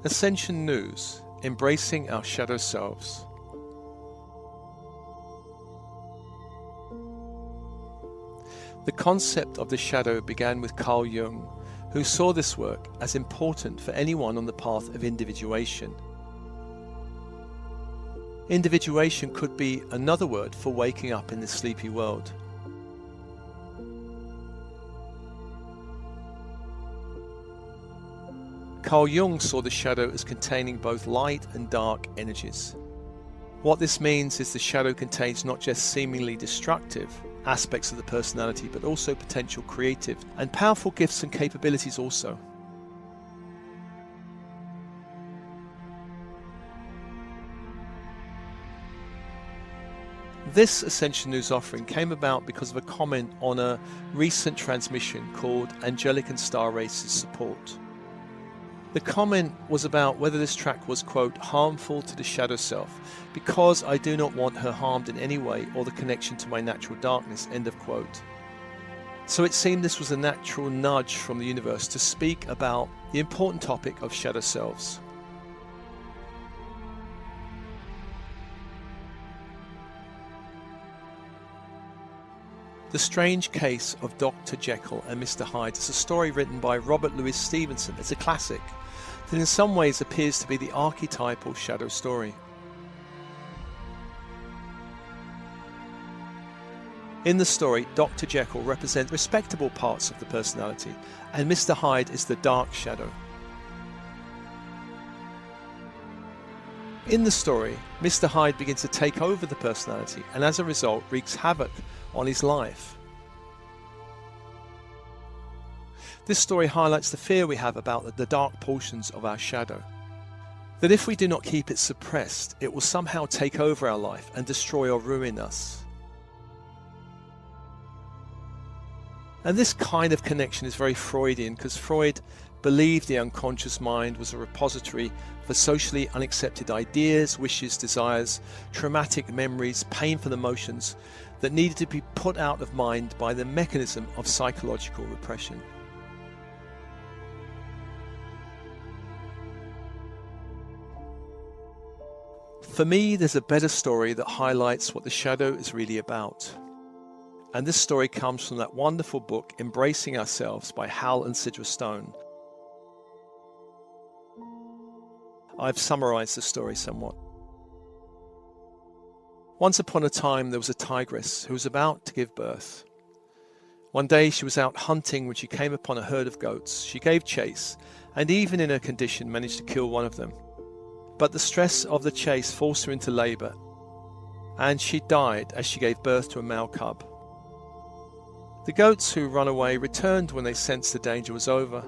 Ascension News, Embracing Our Shadow Selves. The concept of the shadow began with Carl Jung, who saw this work as important for anyone on the path of individuation. Individuation could be another word for waking up in this sleepy world. Carl Jung saw the shadow as containing both light and dark energies. What this means is the shadow contains not just seemingly destructive aspects of the personality, but also potential creative and powerful gifts and capabilities also. This Ascension News offering came about because of a comment on a recent transmission called Angelic and Star Races Support. The comment was about whether this track was, quote, harmful to the shadow self, because I do not want her harmed in any way or the connection to my natural darkness, end of quote. So it seemed this was a natural nudge from the universe to speak about the important topic of shadow selves. The Strange Case of Dr. Jekyll and Mr. Hyde is a story written by Robert Louis Stevenson. It's a classic that in some ways appears to be the archetypal shadow story. In the story, Dr. Jekyll represents respectable parts of the personality, and Mr. Hyde is the dark shadow. In the story, Mr. Hyde begins to take over the personality and as a result wreaks havoc on his life. This story highlights the fear we have about the dark portions of our shadow. That if we do not keep it suppressed, it will somehow take over our life and destroy or ruin us. And this kind of connection is very Freudian, because Freud believed the unconscious mind was a repository for socially unaccepted ideas, wishes, desires, traumatic memories, painful emotions that needed to be put out of mind by the mechanism of psychological repression. For me, there's a better story that highlights what the shadow is really about. And this story comes from that wonderful book, Embracing Ourselves by Hal and Sidra Stone. I've summarized the story somewhat. Once upon a time, there was a tigress who was about to give birth. One day she was out hunting when she came upon a herd of goats. She gave chase, and even in her condition managed to kill one of them. But the stress of the chase forced her into labor, and she died as she gave birth to a male cub. The goats who ran away returned when they sensed the danger was over.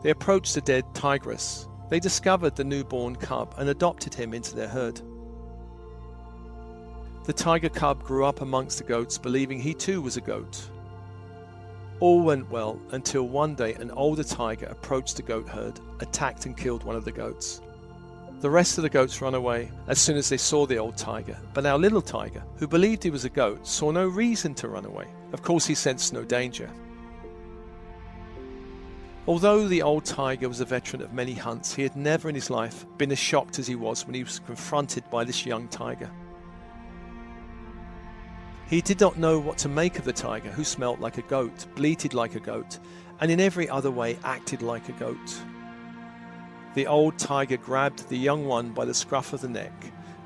They approached the dead tigress. They discovered the newborn cub and adopted him into their herd. The tiger cub grew up amongst the goats, believing he too was a goat. All went well until one day an older tiger approached the goat herd, attacked and killed one of the goats. The rest of the goats ran away as soon as they saw the old tiger, but our little tiger, who believed he was a goat, saw no reason to run away. Of course, he sensed no danger. Although the old tiger was a veteran of many hunts, he had never in his life been as shocked as he was when he was confronted by this young tiger. He did not know what to make of the tiger, who smelt like a goat, bleated like a goat, and in every other way acted like a goat. The old tiger grabbed the young one by the scruff of the neck,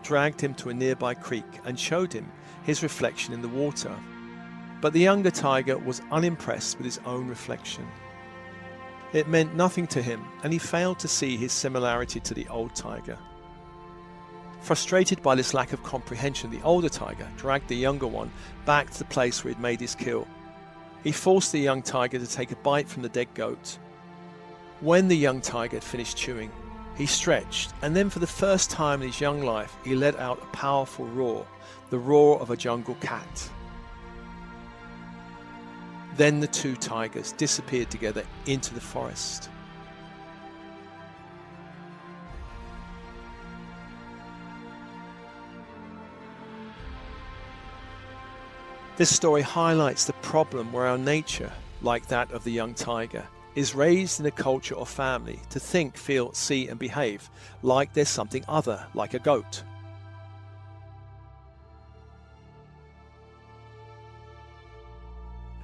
dragged him to a nearby creek, and showed him his reflection in the water. But the younger tiger was unimpressed with his own reflection. It meant nothing to him, and he failed to see his similarity to the old tiger. Frustrated by this lack of comprehension, the older tiger dragged the younger one back to the place where he'd made his kill. He forced the young tiger to take a bite from the dead goat. When the young tiger had finished chewing, he stretched, and then for the first time in his young life, he let out a powerful roar, the roar of a jungle cat. Then the two tigers disappeared together into the forest. This story highlights the problem where our nature, like that of the young tiger, is raised in a culture or family to think, feel, see and behave like there's something other, like a goat.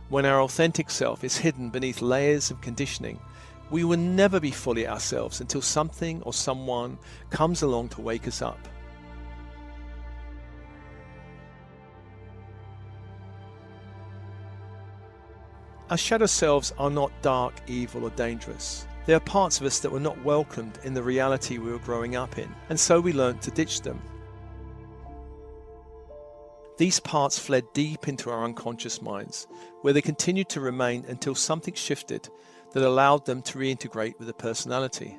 When our authentic self is hidden beneath layers of conditioning, we will never be fully ourselves until something or someone comes along to wake us up. Our shadow selves are not dark, evil or dangerous. They are parts of us that were not welcomed in the reality we were growing up in, and so we learned to ditch them. These parts fled deep into our unconscious minds, where they continued to remain until something shifted that allowed them to reintegrate with the personality.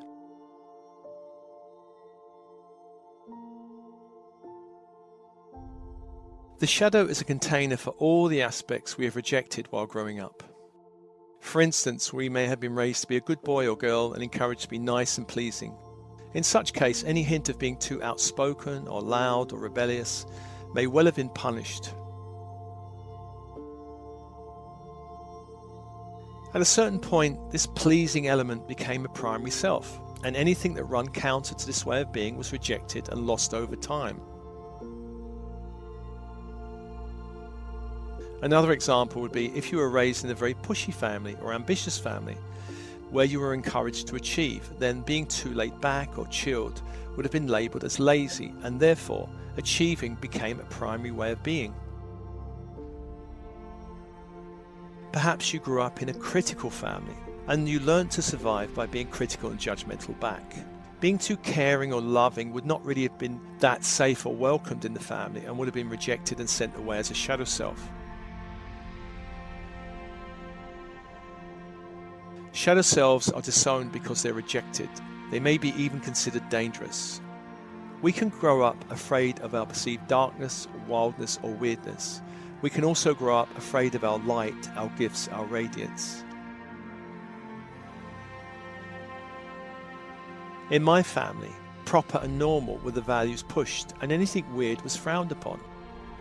The shadow is a container for all the aspects we have rejected while growing up. For instance, we may have been raised to be a good boy or girl and encouraged to be nice and pleasing. In such case, any hint of being too outspoken or loud or rebellious may well have been punished. At a certain point, this pleasing element became a primary self, and anything that ran counter to this way of being was rejected and lost over time. Another example would be if you were raised in a very pushy family or ambitious family, where you were encouraged to achieve, then being too laid back or chilled would have been labelled as lazy, and therefore achieving became a primary way of being. Perhaps you grew up in a critical family, and you learned to survive by being critical and judgmental back. Being too caring or loving would not really have been that safe or welcomed in the family, and would have been rejected and sent away as a shadow self. Shadow selves are disowned because they're rejected. They may be even considered dangerous. We can grow up afraid of our perceived darkness, wildness, or weirdness. We can also grow up afraid of our light, our gifts, our radiance. In my family, proper and normal were the values pushed, and anything weird was frowned upon.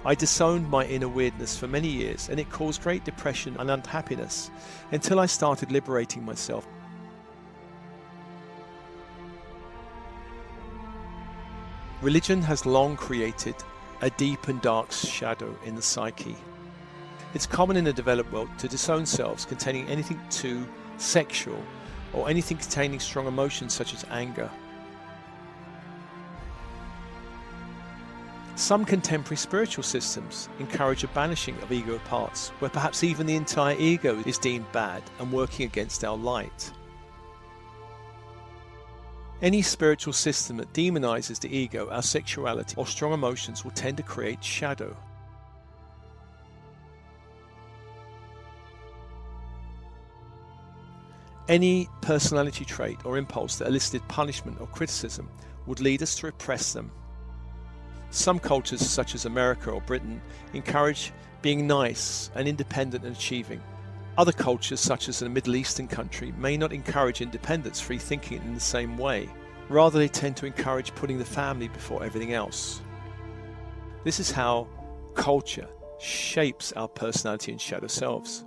I disowned my inner weirdness for many years, and it caused great depression and unhappiness until I started liberating myself. Religion has long created a deep and dark shadow in the psyche. It's common in the developed world to disown selves containing anything too sexual or anything containing strong emotions such as anger. Some contemporary spiritual systems encourage a banishing of ego parts, where perhaps even the entire ego is deemed bad and working against our light. Any spiritual system that demonizes the ego, our sexuality, or strong emotions will tend to create shadow. Any personality trait or impulse that elicited punishment or criticism would lead us to repress them. Some cultures, such as America or Britain, encourage being nice and independent and achieving. Other cultures, such as a Middle Eastern country, may not encourage independence, free thinking in the same way. Rather, they tend to encourage putting the family before everything else. This is how culture shapes our personality and shadow selves.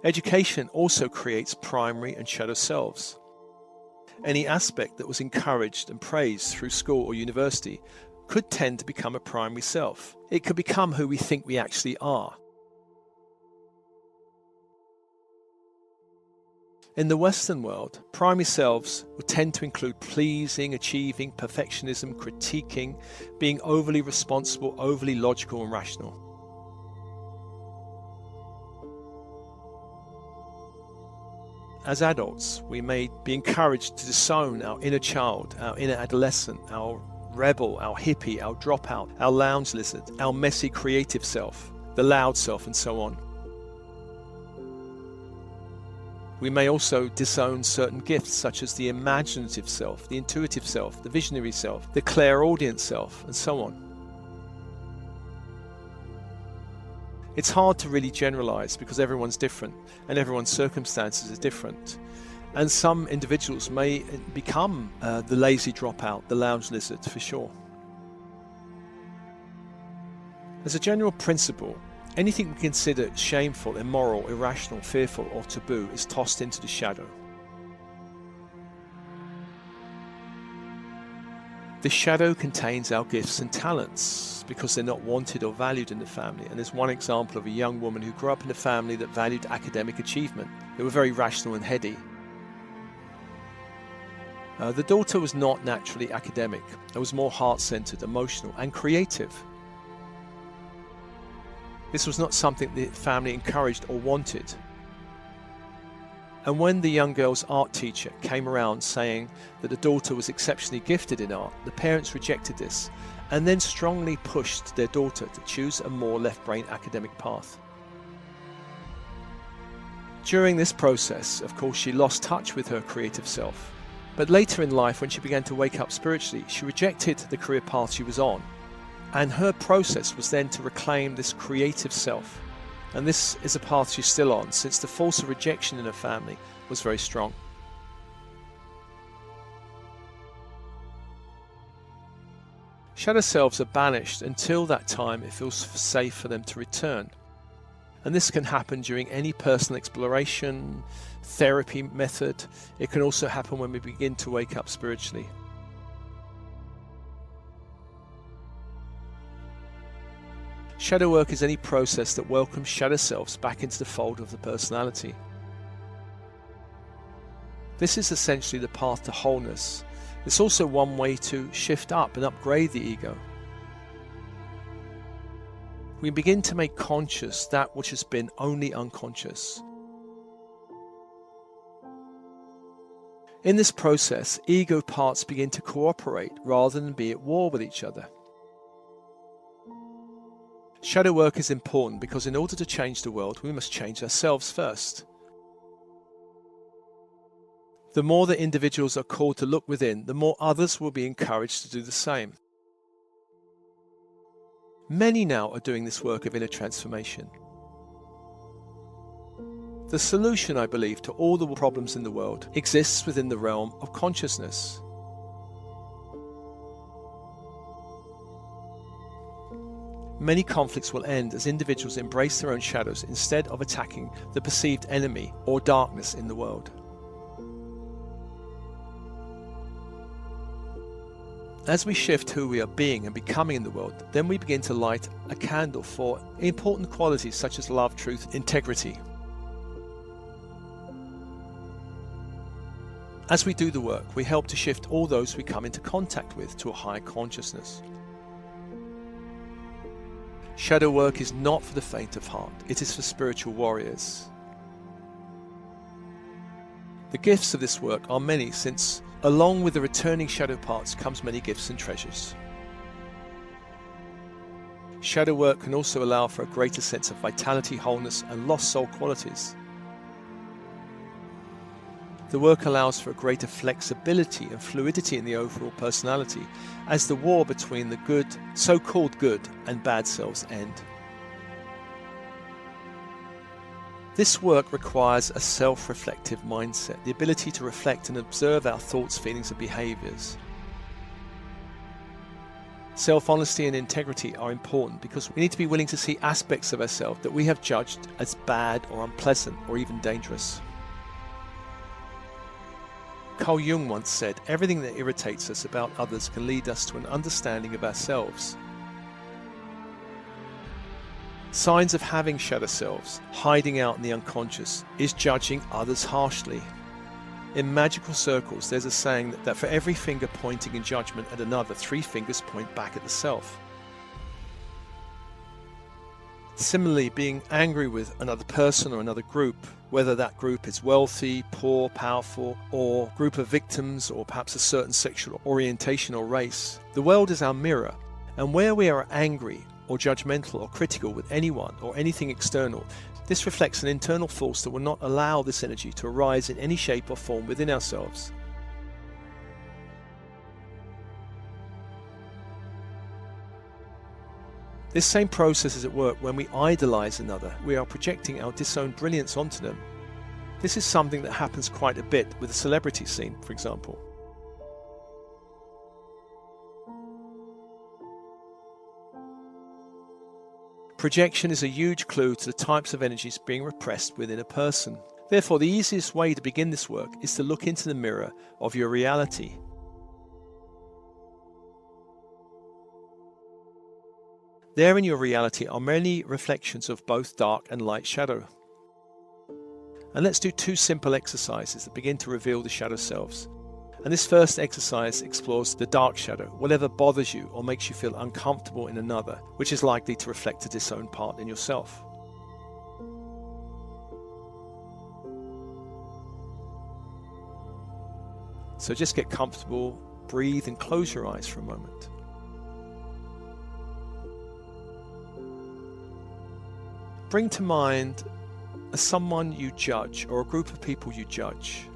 Education also creates primary and shadow selves. Any aspect that was encouraged and praised through school or university could tend to become a primary self. It could become who we think we actually are. In the Western world, primary selves will tend to include pleasing, achieving, perfectionism, critiquing, being overly responsible, overly logical and rational. As adults, we may be encouraged to disown our inner child, our inner adolescent, our rebel, our hippie, our dropout, our lounge lizard, our messy creative self, the loud self, and so on. We may also disown certain gifts such as the imaginative self, the intuitive self, the visionary self, the clairaudient self, and so on. It's hard to really generalize because everyone's different and everyone's circumstances are different. And some individuals may become the lazy dropout, the lounge lizard, for sure. As a general principle, Anything we consider shameful, immoral, irrational, fearful, or taboo is tossed into the shadow. The shadow contains our gifts and talents because they're not wanted or valued in the family. And there's one example of a young woman who grew up in a family that valued academic achievement. They were very rational and heady. The daughter was not naturally academic. It was more heart-centered, emotional, and creative. This was not something the family encouraged or wanted. And when the young girl's art teacher came around saying that the daughter was exceptionally gifted in art, the parents rejected this and then strongly pushed their daughter to choose a more left-brain academic path. During this process, of course, she lost touch with her creative self. But later in life, when she began to wake up spiritually, she rejected the career path she was on. And her process was then to reclaim this creative self. And this is a path she's still on, since the force of rejection in her family was very strong. Shadow selves are banished until that time it feels safe for them to return. And this can happen during any personal exploration, therapy method. It can also happen when we begin to wake up spiritually. Shadow work is any process that welcomes shadow selves back into the fold of the personality. This is essentially the path to wholeness. It's also one way to shift up and upgrade the ego. We begin to make conscious that which has been only unconscious. In this process, ego parts begin to cooperate rather than be at war with each other. Shadow work is important because in order to change the world, we must change ourselves first. The more that individuals are called to look within, the more others will be encouraged to do the same. Many now are doing this work of inner transformation. The solution, I believe, to all the problems in the world exists within the realm of consciousness. Many conflicts will end as individuals embrace their own shadows instead of attacking the perceived enemy or darkness in the world. As we shift who we are being and becoming in the world, then we begin to light a candle for important qualities such as love, truth, integrity. As we do the work, we help to shift all those we come into contact with to a higher consciousness. Shadow work is not for the faint of heart, it is for spiritual warriors. The gifts of this work are many, since along with the returning shadow parts comes many gifts and treasures. Shadow work can also allow for a greater sense of vitality, wholeness, and lost soul qualities. The work allows for a greater flexibility and fluidity in the overall personality as the war between the good, so-called good, and bad selves end. This work requires a self-reflective mindset, the ability to reflect and observe our thoughts, feelings, and behaviors. Self-honesty and integrity are important because we need to be willing to see aspects of ourselves that we have judged as bad or unpleasant or even dangerous. Carl Jung once said, "Everything that irritates us about others can lead us to an understanding of ourselves." Signs of having shadow selves, hiding out in the unconscious, is judging others harshly. In magical circles, there's a saying that for every finger pointing in judgment at another, 3 fingers point back at the self. Similarly, being angry with another person or another group, whether that group is wealthy, poor, powerful, or group of victims, or perhaps a certain sexual orientation or race, the world is our mirror, and where we are angry or judgmental or critical with anyone or anything external, this reflects an internal force that will not allow this energy to arise in any shape or form within ourselves. This same process is at work when we idolize another. We are projecting our disowned brilliance onto them. This is something that happens quite a bit with the celebrity scene, for example. Projection is a huge clue to the types of energies being repressed within a person. Therefore, the easiest way to begin this work is to look into the mirror of your reality. There in your reality are many reflections of both dark and light shadow. And let's do 2 simple exercises that begin to reveal the shadow selves. And this first exercise explores the dark shadow, whatever bothers you or makes you feel uncomfortable in another, which is likely to reflect a disowned part in yourself. So just get comfortable, breathe and close your eyes for a moment. Bring to mind someone you judge or a group of people you judge.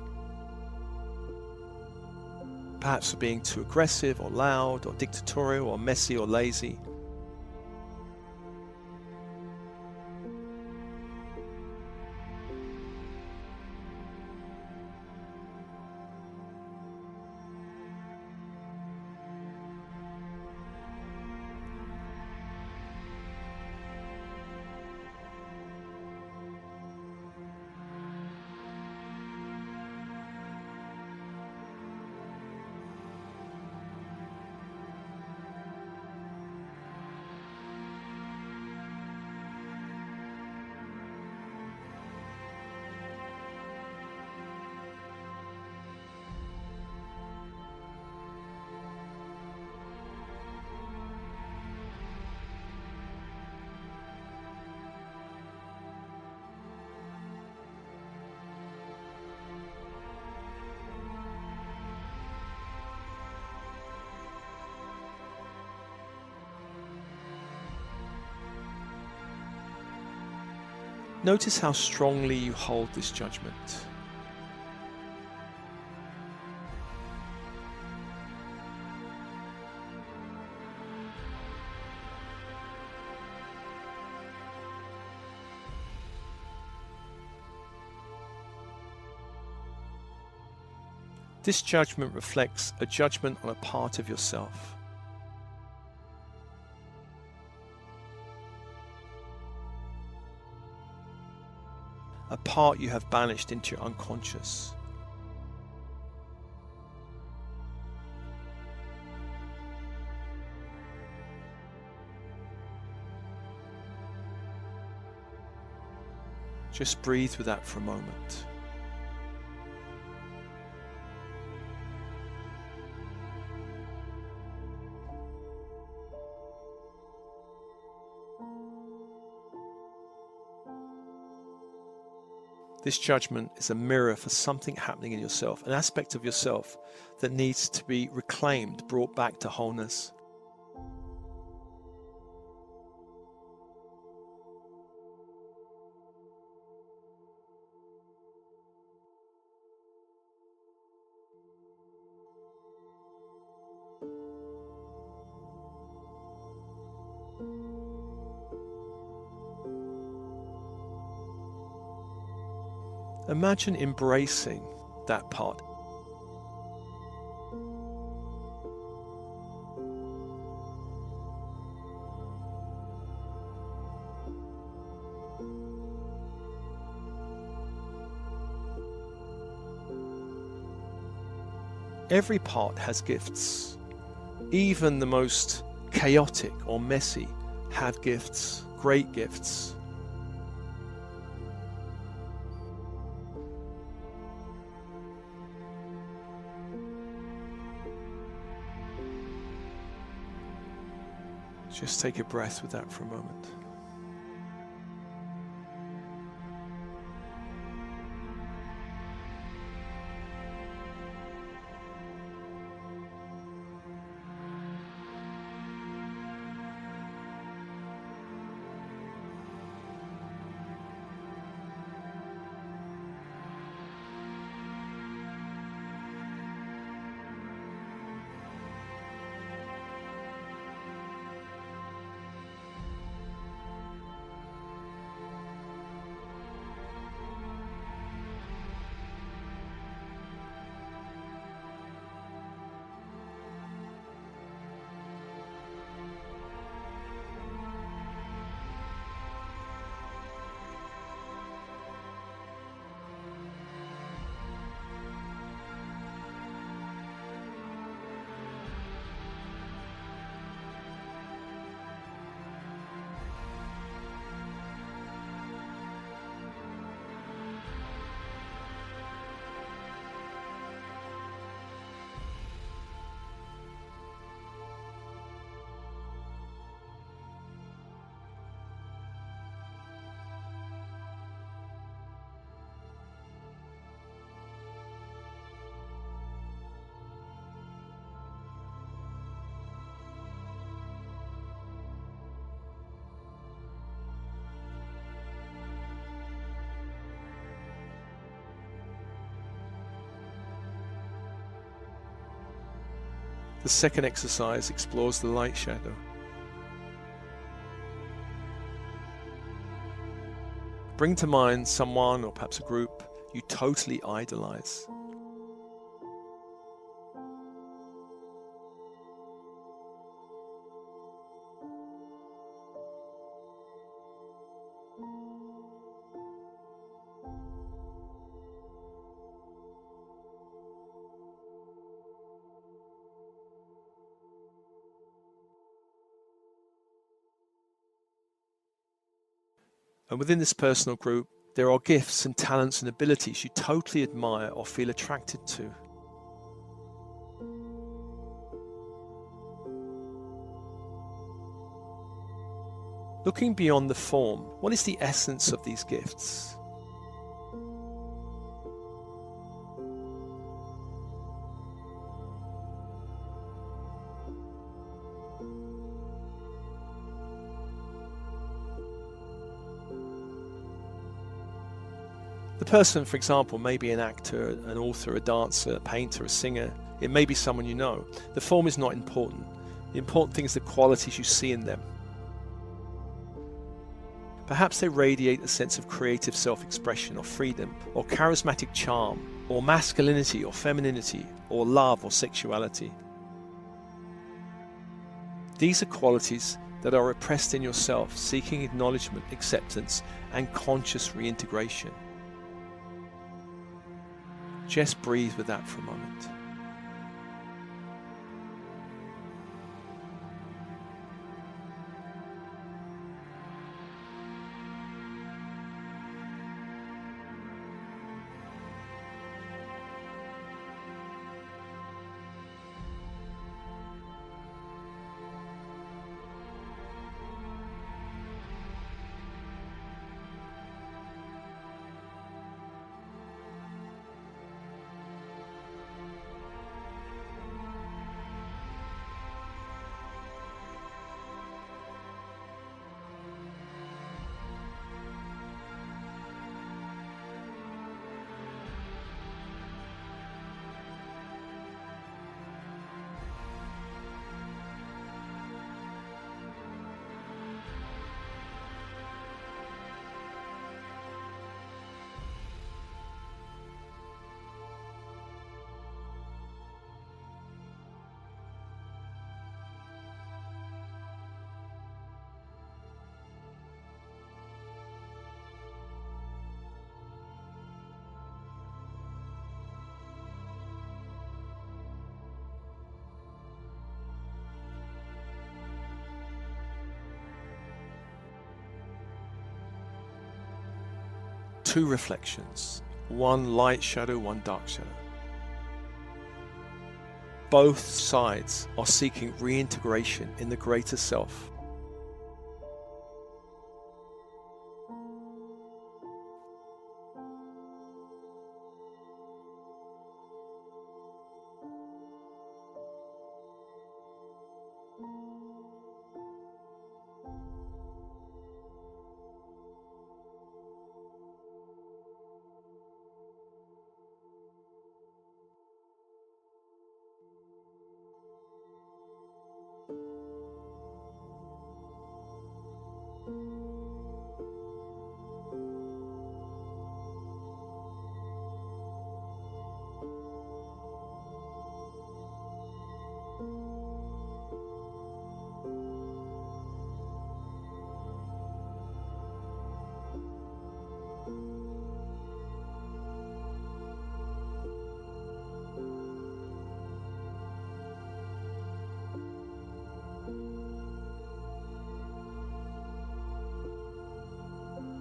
Perhaps for being too aggressive or loud or dictatorial or messy or lazy. Notice how strongly you hold this judgment. This judgment reflects a judgment on a part of yourself. A part you have banished into your unconscious. Just breathe with that for a moment. This judgment is a mirror for something happening in yourself, an aspect of yourself that needs to be reclaimed, brought back to wholeness. Imagine embracing that part. Every part has gifts. Even the most chaotic or messy have gifts, great gifts. Just take a breath with that for a moment. The second exercise explores the light shadow. Bring to mind someone or perhaps a group you totally idolize. And within this personal group, there are gifts and talents and abilities you totally admire or feel attracted to. Looking beyond the form, what is the essence of these gifts? The person, for example, may be an actor, an author, a dancer, a painter, a singer. It may be someone you know. The form is not important. The important thing is the qualities you see in them. Perhaps they radiate a sense of creative self-expression or freedom, or charismatic charm, or masculinity or femininity, or love or sexuality. These are qualities that are repressed in yourself, seeking acknowledgement, acceptance, and conscious reintegration. Just breathe with that for a moment. Two reflections, one light shadow, one dark shadow. Both sides are seeking reintegration in the greater self.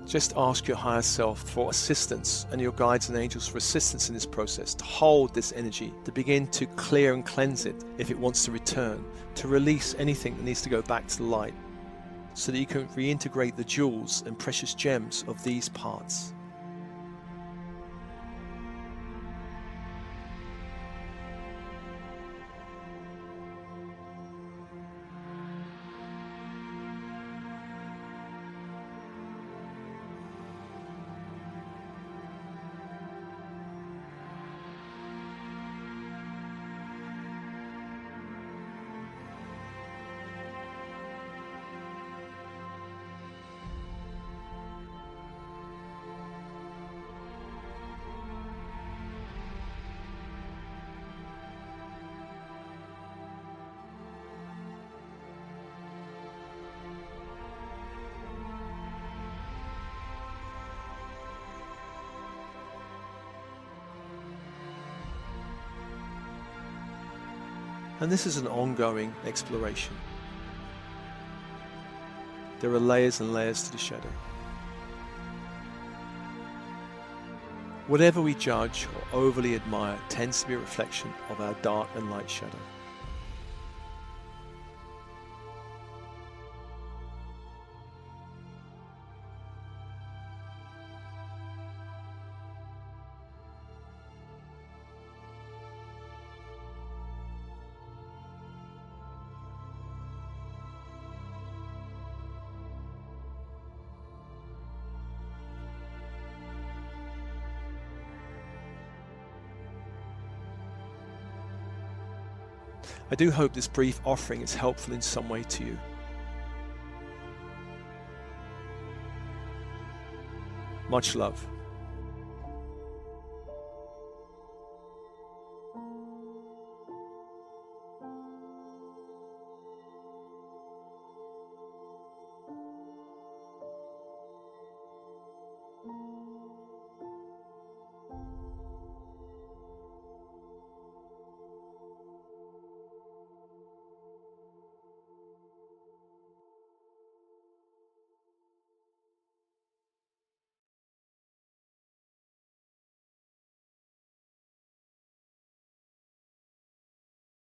Just ask your higher self for assistance and your guides and angels for assistance in this process, to hold this energy, to begin to clear and cleanse it if it wants to return, to release anything that needs to go back to the light, so that you can reintegrate the jewels and precious gems of these parts. And this is an ongoing exploration. There are layers and layers to the shadow. Whatever we judge or overly admire tends to be a reflection of our dark and light shadow. I do hope this brief offering is helpful in some way to you. Much love.